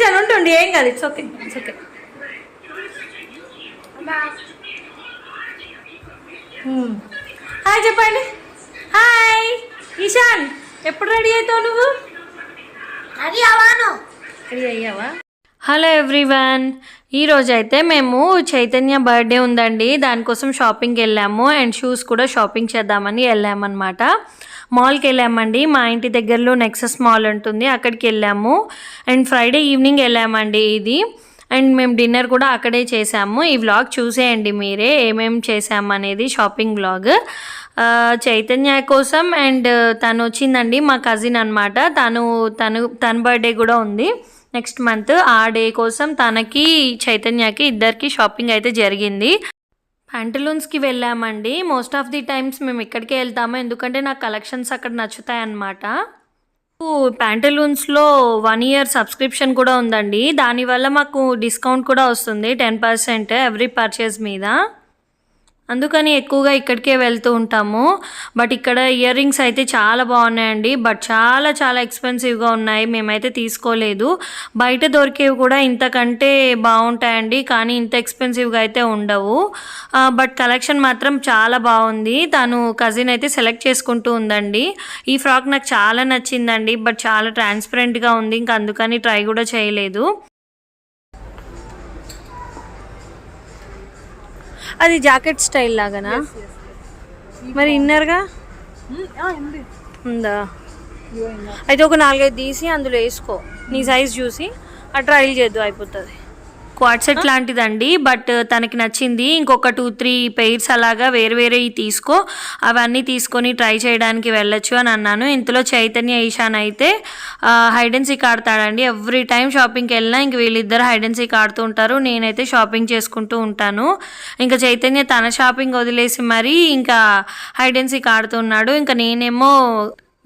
ఈశాన్ ఉంటుండి, ఏం కాదు. It's okay, it's okay. Hi చెప్పండి. హాయ్ ఈశాన్, ఎప్పుడు రెడీ అవుతావు నువ్వు? రెడీ అయ్యావా? హలో ఎవ్రీవన్, ఈరోజు అయితే మేము చైతన్య బర్త్డే ఉందండి, దానికోసం షాపింగ్కి వెళ్ళాము. అండ్ షూస్ కూడా షాపింగ్ చేద్దామని వెళ్ళామన్నమాట. మాల్కి వెళ్ళామండి, మా ఇంటి దగ్గరలో నెక్సస్ మాల్ ఉంటుంది, అక్కడికి వెళ్ళాము. అండ్ ఫ్రైడే ఈవినింగ్ వెళ్ళామండి ఇది. అండ్ మేము డిన్నర్ కూడా అక్కడే చేసాము. ఈ వ్లాగ్ చూసేయండి మీరే, ఏమేమి చేసాము అనేది షాపింగ్ వ్లాగ్. చైతన్య కోసం. అండ్ తను వచ్చిందండి, మా కజిన్ అనమాట. తన బర్త్డే కూడా ఉంది నెక్స్ట్ మంత్. ఆ డే కోసం తనకి చైతన్యకి ఇద్దరికి షాపింగ్ అయితే జరిగింది. ప్యాంటలూన్స్కి వెళ్ళామండి. మోస్ట్ ఆఫ్ ది టైమ్స్ మేము ఇక్కడికే వెళ్తాము, ఎందుకంటే నాకు కలెక్షన్స్ అక్కడ నచ్చుతాయి అన్నమాట. ప్యాంటలూన్స్లో 1 year సబ్స్క్రిప్షన్ కూడా ఉందండి, దానివల్ల మాకు డిస్కౌంట్ కూడా వస్తుంది 10% ఎవ్రీ పర్చేజ్ మీద. అందుకని ఎక్కువగా ఇక్కడికే వెళ్తూ ఉంటాము. బట్ ఇక్కడ ఇయర్ రింగ్స్ అయితే చాలా బాగున్నాయండి, బట్ చాలా చాలా ఎక్స్పెన్సివ్గా ఉన్నాయి. మేమైతే తీసుకోలేదు. బయట దొరికేవి కూడా ఇంతకంటే బాగుంటాయండి, కానీ ఇంత ఎక్స్పెన్సివ్గా అయితే ఉండవు. బట్ కలెక్షన్ మాత్రం చాలా బాగుంది. తను కజిన్ అయితే సెలెక్ట్ చేసుకుంటూ ఉందండి. ఈ ఫ్రాక్ నాకు చాలా నచ్చిందండి, బట్ చాలా ట్రాన్స్పరెంట్గా ఉంది, ఇంకా అందుకని ట్రై కూడా చేయలేదు. అది జాకెట్ స్టైల్ లాగానా? మరి ఇన్నర్గా ఉందా? అయితే ఒక 4-5 తీసి అందులో వేసుకో, నీ సైజ్ చూసి ఆ ట్రైల్ చేద్దు, అయిపోతుంది. క్వాడ్ సెట్ లాంటిదండి, బట్ తనకి నచ్చింది. ఇంకొక 2-3 పెయిర్స్ అలాగా వేరే తీసుకో, అవన్నీ తీసుకొని ట్రై చేయడానికి వెళ్ళొచ్చు అని అన్నాను. ఇంతలో చైతన్య ఈశాన్ అయితే హైడ్ అండ్ సీక్ ఆడతాడండి. ఎవ్రీ టైం షాపింగ్కి వెళ్ళినా ఇంక వీళ్ళిద్దరు హైడ్ అండ్ సీక్ ఆడుతూ ఉంటారు, నేనైతే షాపింగ్ చేసుకుంటూ ఉంటాను. ఇంకా చైతన్య తన షాపింగ్ వదిలేసి మరీ ఇంకా హైడ్ అండ్ సీక్ ఆడుతున్నాడు. ఇంకా నేనేమో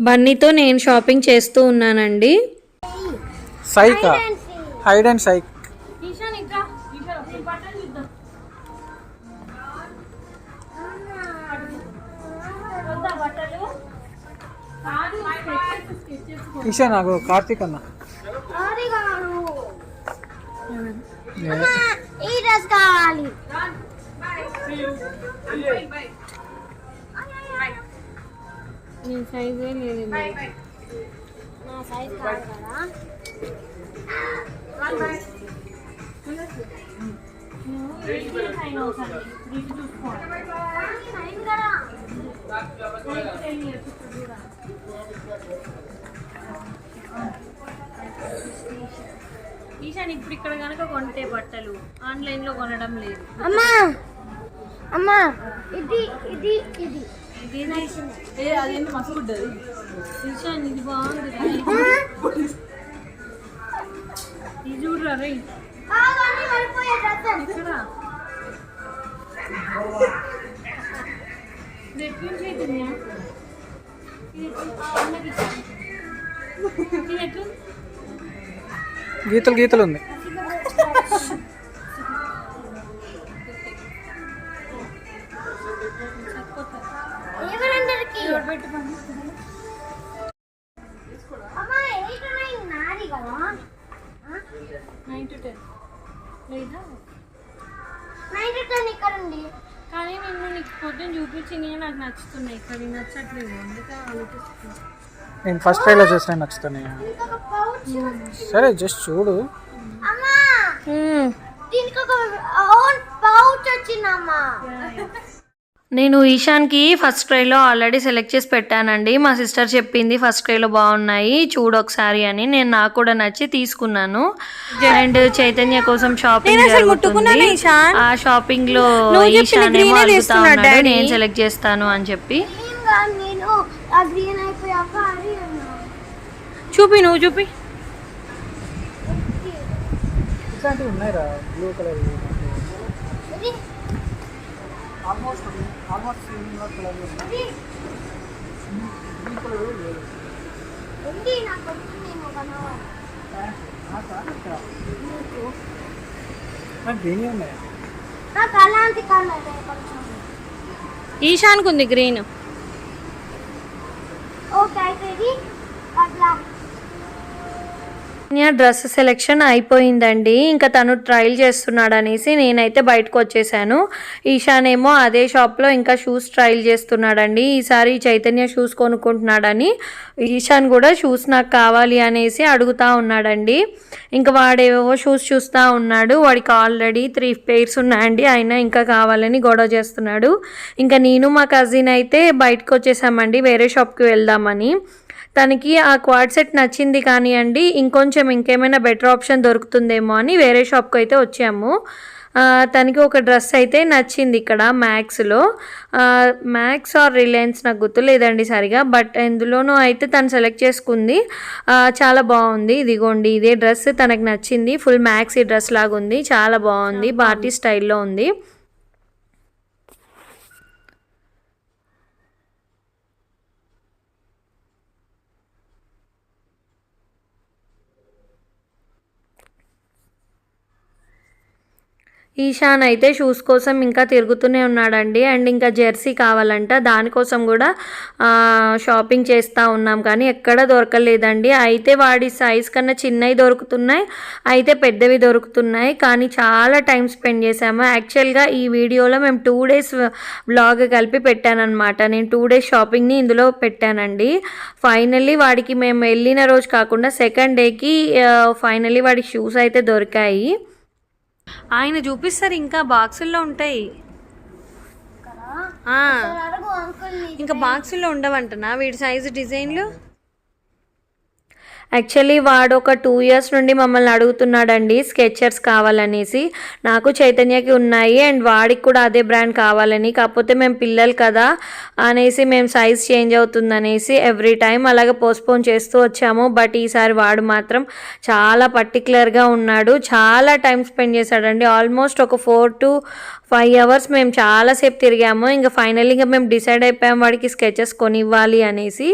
బన్నీతో నేను షాపింగ్ చేస్తూ ఉన్నానండి. Hide and seek. ఈశా నాకు కార్తీక్ అన్న ఈ డ్రెస్ కావాలి. నీ సైజే లేదు, నా సైజ్ కాదు కదా. ఈశాన్ ఇప్పుడు ఇక్కడ కనుక కొంటే బట్టలు ఆన్లైన్లో కొనడం లేదు. అమ్మా అమ్మా, ఇది ఇది ఇది అదేంటి మసగుడ్డది. ఈశాన్ ఇది బాగుంది, ఇది చూడరా రే. గీతలు ఉంది. కానీ నేను నీకు పొద్దున్న చూపించింది, నాకు నచ్చుతున్నాయి, ఇక్కడ నచ్చట్లేదు, అందుకే ఆలోచిస్తున్నాను. నేను ఫస్ట్ ట్రైలో చూసిన నచ్చుతున్నాయి. సరే జస్ట్ చూడు. నేను ఈశాన్కి ఫస్ట్ క్రైలో ఆల్రెడీ సెలెక్ట్ చేసి పెట్టానండి. మా సిస్టర్ చెప్పింది ఫస్ట్ క్రైలో బాగున్నాయి చూడు ఒకసారి అని, నేను నాకు కూడా నచ్చి తీసుకున్నాను. అండ్ చైతన్య కోసం షాపింగ్ జరుగుతుంది. ఆ షాపింగ్ లో ఈశాన్ ఏమో అడుగుతా ఉన్నాడు, నేను సెలెక్ట్ చేస్తాను అని చెప్పి. చూపి, నువ్వు చూపి. Blue colour almost similar colour ఈశాన్కు ఉంది గ్రీన్. డ్రెస్ సెలెక్షన్ అయిపోయిందండి. ఇంకా తను ట్రయల్ చేస్తున్నాడు అనేసి నేనైతే బయటకు వచ్చేసాను. ఈశాన్ ఏమో అదే షాప్లో ఇంకా షూస్ ట్రయల్ చేస్తున్నాడండి. ఈసారి చైతన్య షూస్ కొనుక్కుంటున్నాడని ఈశాన్ కూడా షూస్ నాకు కావాలి అనేసి అడుగుతూ ఉన్నాడండి. ఇంకా వాడేవో షూస్ చూస్తూ ఉన్నాడు. వాడికి ఆల్రెడీ 3 pairs ఉన్నాయండి, అయినా ఇంకా కావాలని గొడవ చేస్తున్నాడు. ఇంకా నేను మా కజిన్ అయితే బయటకు వచ్చేసామండి వేరే షాప్కి వెళ్దామని. తనకి ఆ క్వాడ్ సెట్ నచ్చింది కానీ అండి ఇంకేమైనా బెటర్ ఆప్షన్ దొరుకుతుందేమో అని వేరే షాప్కి అయితే వచ్చాము. తనకి ఒక డ్రెస్ అయితే నచ్చింది ఇక్కడ మ్యాక్స్లో. మ్యాక్స్ ఆర్ రిలయన్స్ నాకు గుర్తులేదండి సరిగా, బట్ ఎందులోనూ అయితే తను సెలెక్ట్ చేసుకుంది. చాలా బాగుంది. ఇదిగోండి ఇదే డ్రెస్ తనకు నచ్చింది. ఫుల్ మ్యాక్సీ డ్రెస్ లాగా ఉంది, చాలా బాగుంది, పార్టీ స్టైల్లో ఉంది. ఈశాన్ అయితే షూస్ కోసం ఇంకా తిరుగుతూనే ఉన్నాడండి. అండ్ ఇంకా జెర్సీ కావాలంట, దానికోసం కూడా షాపింగ్ చేస్తూ ఉన్నాం కానీ ఎక్కడ దొరకలేదండి. అయితే వాడి సైజ్ కన్నా చిన్నవి దొరుకుతున్నాయి, అయితే పెద్దవి దొరుకుతున్నాయి. కానీ చాలా టైం స్పెండ్ చేసాము. యాక్చువల్గా ఈ వీడియోలో మేము 2 days వ్లాగ్ కలిపి పెట్టానమాట. నేను 2 days షాపింగ్ని ఇందులో పెట్టానండి. ఫైనల్లీ వాడికి మేము వెళ్ళిన రోజు కాకుండా సెకండ్ డేకి ఫైనల్లీ వాడికి షూస్ అయితే దొరికాయి. ఆయన చూపిస్తారు, ఇంకా బాక్సుల్లో ఉంటాయి. అడుగు అంకుల్. ఇంకా బాక్సుల్లో ఉండవంటనా వీడి సైజు డిజైన్లు? యాక్చువల్లీ వాడు ఒక 2 years నుండి మమ్మల్ని అడుగుతున్నాడండి స్కెచర్స్ కావాలనేసి. నాకు చైతన్యకి ఉన్నాయి అండ్ వాడికి కూడా అదే బ్రాండ్ కావాలని. కాకపోతే మేము పిల్లలు కదా అనేసి మేము సైజ్ చేంజ్ అవుతుందనేసి ఎవ్రీ టైం అలాగే పోస్ట్పోన్ చేస్తూ వచ్చాము. బట్ ఈసారి వాడు మాత్రం చాలా పర్టికులర్గా ఉన్నాడు. చాలా టైం స్పెండ్ చేశాడండి. ఆల్మోస్ట్ ఒక 4 to 5 hours మేము చాలాసేపు తిరిగాము. ఇంకా ఫైనల్గా మేము డిసైడ్ అయిపోయాము వాడికి స్కెచెస్ కొనివ్వాలి అనేసి.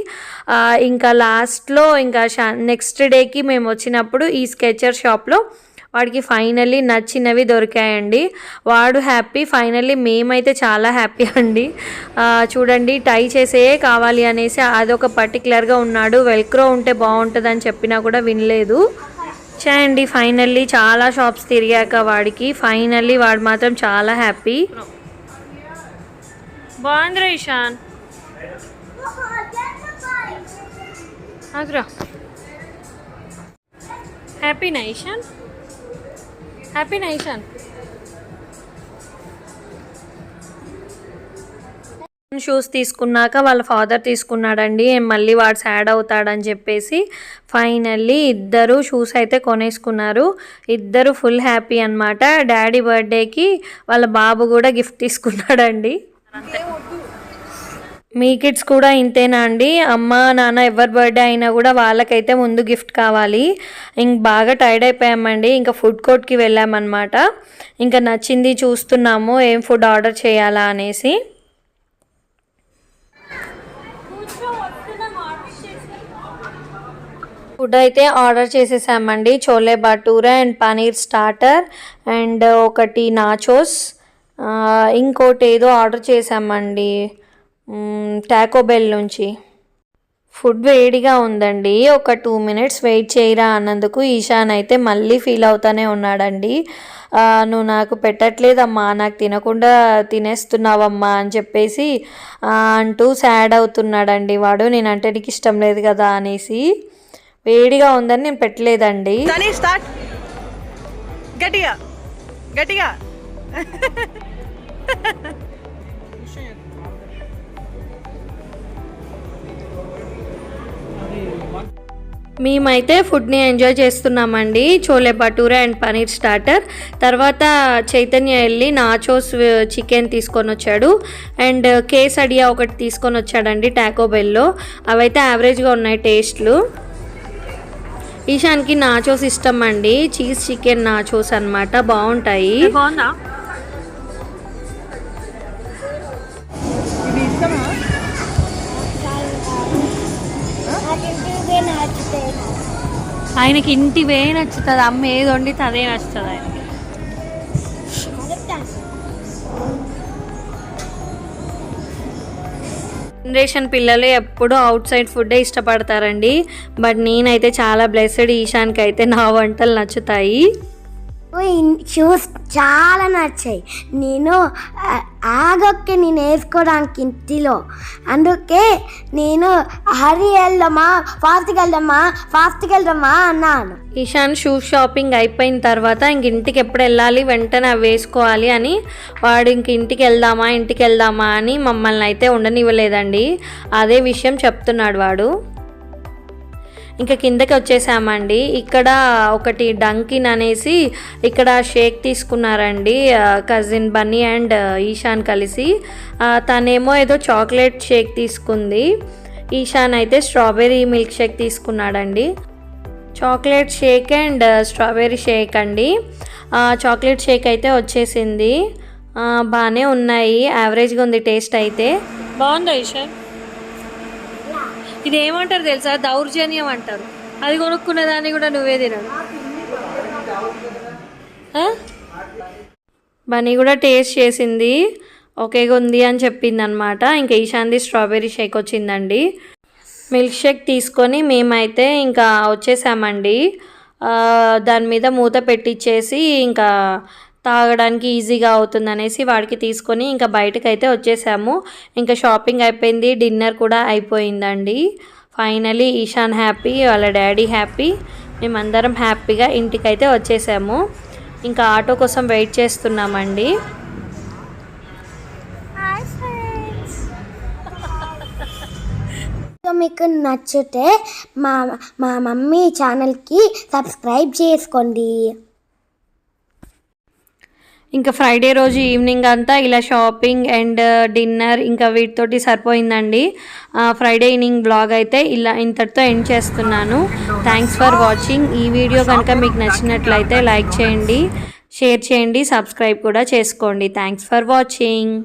ఇంకా లాస్ట్లో ఇంకా నెక్స్ట్ డేకి మేము వచ్చినప్పుడు ఈ స్కెచర్ షాప్లో వాడికి ఫైనల్లీ నచ్చినవి దొరికాయండి. వాడు హ్యాపీ, ఫైనల్లీ మేమైతే చాలా హ్యాపీ అండి. చూడండి టై చేసే కావాలి అనేసి అదొక పర్టికులర్గా ఉన్నాడు. వెల్క్రో ఉంటే బాగుంటుందని చెప్పినా కూడా వినలేదు. చేయండి ఫైనల్లీ చాలా షాప్స్ తిరిగాక వాడికి ఫైనల్లీ వాడు మాత్రం చాలా హ్యాపీ. బాగుందిరా ఈశాన్, ఆగ్రా. హ్యాపీనా ఈశాన్? హ్యాపీనా ఈశాన్? షూస్ తీసుకున్నాక వాళ్ళ ఫాదర్ తీసుకున్నాడండి. మళ్ళీ వాడు సాడ్ అవుతాడని చెప్పేసి ఫైనల్లీ ఇద్దరు షూస్ అయితే కొనేసుకున్నారు. ఇద్దరు ఫుల్ హ్యాపీ అనమాట. డాడీ బర్త్డేకి వాళ్ళ బాబు కూడా గిఫ్ట్ తీసుకున్నాడండి. మీ కిడ్స్ కూడా ఇంతేనా అండి? అమ్మ నాన్న ఎవరి బర్త్డే అయినా కూడా వాళ్ళకైతే ముందు గిఫ్ట్ కావాలి. ఇంక బాగా టైర్డ్ అయిపోయామండి. ఇంకా ఫుడ్ కోర్ట్కి వెళ్ళామన్నమాట. ఇంకా నచ్చింది చూస్తున్నాము ఏం ఫుడ్ ఆర్డర్ చేయాలా అనేసి. ఫుడ్ అయితే ఆర్డర్ చేసేసామండి. Chole bhatura and paneer starter and ఒకటి నాచోస్, ఇంకోటి ఏదో ఆర్డర్ చేసామండి టాకో బెల్ నుంచి. ఫుడ్ వేడిగా ఉందండి. ఒక 2 minutes వెయిట్ చేయరా అన్నందుకు ఈశాన్ అయితే మళ్ళీ ఫీల్ అవుతానే ఉన్నాడండి. నువ్వు నాకు పెట్టట్లేదమ్మా, నాకు తినకుండా తినేస్తున్నావమ్మా అని చెప్పేసి అంటూ సాడ్ అవుతున్నాడండి వాడు. నేనంటే నీకు ఇష్టం లేదు కదా అనేసి. వేడిగా ఉందని నేను పెట్టలేదండి. గట్టిగా గట్టిగా మేమైతే ఫుడ్ని ఎంజాయ్ చేస్తున్నామండి. Chole bhatura and paneer starter. తర్వాత చైతన్య వెళ్ళి నాచోస్ చికెన్ తీసుకొని వచ్చాడు అండ్ కేసడియా ఒకటి తీసుకొని వచ్చాడండి టాకో బెల్లో. అవైతే యావరేజ్గా ఉన్నాయి టేస్ట్లు. ఈశాన్కి నాచోస్ ఇష్టం అండి, చీజ్ చికెన్ నాచోస్ అన్నమాట, బాగుంటాయి. బాగుందా? ఆయనకి ఇంటివే నచ్చుతుంది, అమ్మ ఏది వండితే అదే నచ్చుతుంది ఆయనకి. జనరేషన్ పిల్లలు ఎప్పుడు అవుట్ సైడ్ ఫుడ్డే ఇష్టపడతారండి. బట్ నేనైతే చాలా బ్లెస్డ్, ఈశాన్కి అయితే నా వంటలు నచ్చుతాయి. షూస్ చాలా నచ్చాయి. నేను ఆగొక్కే నేను వేసుకోవడానికి ఇంటిలో, అందుకే నేను హరి వెళ్దామా ఫాస్ట్గా వెళ్దామా అన్నాను. ఈశాన్ షూ షాపింగ్ అయిపోయిన తర్వాత ఇంటికి ఎప్పుడు వెళ్ళాలి, వెంటనే అవి వేసుకోవాలి అని వాడు ఇంటికి వెళ్దామా అని మమ్మల్ని అయితే ఉండనివ్వలేదండి. అదే విషయం చెప్తున్నాడు వాడు. ఇంకా కిందకి వచ్చేసామండి. ఇక్కడ ఒకటి డంకిన్ అనేసి ఇక్కడ షేక్ తీసుకున్నారండి కజిన్ బన్నీ అండ్ ఈశాన్ కలిసి. తనేమో ఏదో చాక్లెట్ షేక్ తీసుకుంది, ఈశాన్ అయితే స్ట్రాబెర్రీ మిల్క్ షేక్ తీసుకున్నాడండి. Chocolate shake and strawberry shake అండి. చాక్లెట్ షేక్ అయితే వచ్చేసింది. బాగానే ఉన్నాయి, యావరేజ్గా ఉంది టేస్ట్ అయితే. బాగుందా ఈశాన్? ఇది ఏమంటారు తెలుసా? దౌర్జన్యం అంటారు. అది కొనుక్కునే దాన్ని కూడా నువ్వే తినడు. బన్నీ కూడా టేస్ట్ చేసింది, ఓకేగా ఉంది అని చెప్పింది అనమాట. ఇంకా ఈశాన్ది స్ట్రాబెర్రీ షేక్ వచ్చిందండి. మిల్క్ షేక్ తీసుకొని మేమైతే ఇంకా వచ్చేసామండి. దాని మీద మూత పెట్టించేసి ఇంకా తాగడానికి ఈజీగా అవుతుందనేసి వాడికి తీసుకొని ఇంకా బయటకు అయితే వచ్చేసాము. ఇంకా షాపింగ్ అయిపోయింది, డిన్నర్ కూడా అయిపోయిందండి. ఫైనలీ ఈశాన్ హ్యాపీ, వాళ్ళ డాడీ హ్యాపీ, మేమందరం హ్యాపీగా ఇంటికైతే వచ్చేసాము. ఇంకా ఆటో కోసం వెయిట్ చేస్తున్నామండి. మీకు నచ్చితే మా మమ్మీ ఛానల్కి సబ్స్క్రైబ్ చేసుకోండి. ఇంకా ఫ్రైడే రోజు ఈవినింగ్ అంతా ఇలా షాపింగ్ అండ్ డిన్నర్ ఇంకా వీటితోటి సరిపోయిందండి. ఫ్రైడే ఈవినింగ్ బ్లాగ్ అయితే ఇలా ఇంతటితో ఎండ్ చేస్తున్నాను. Thanks for watching. ఈ వీడియో కనుక మీకు నచ్చినట్లయితే లైక్ చేయండి, షేర్ చేయండి, సబ్స్క్రైబ్ కూడా చేసుకోండి. Thanks for watching.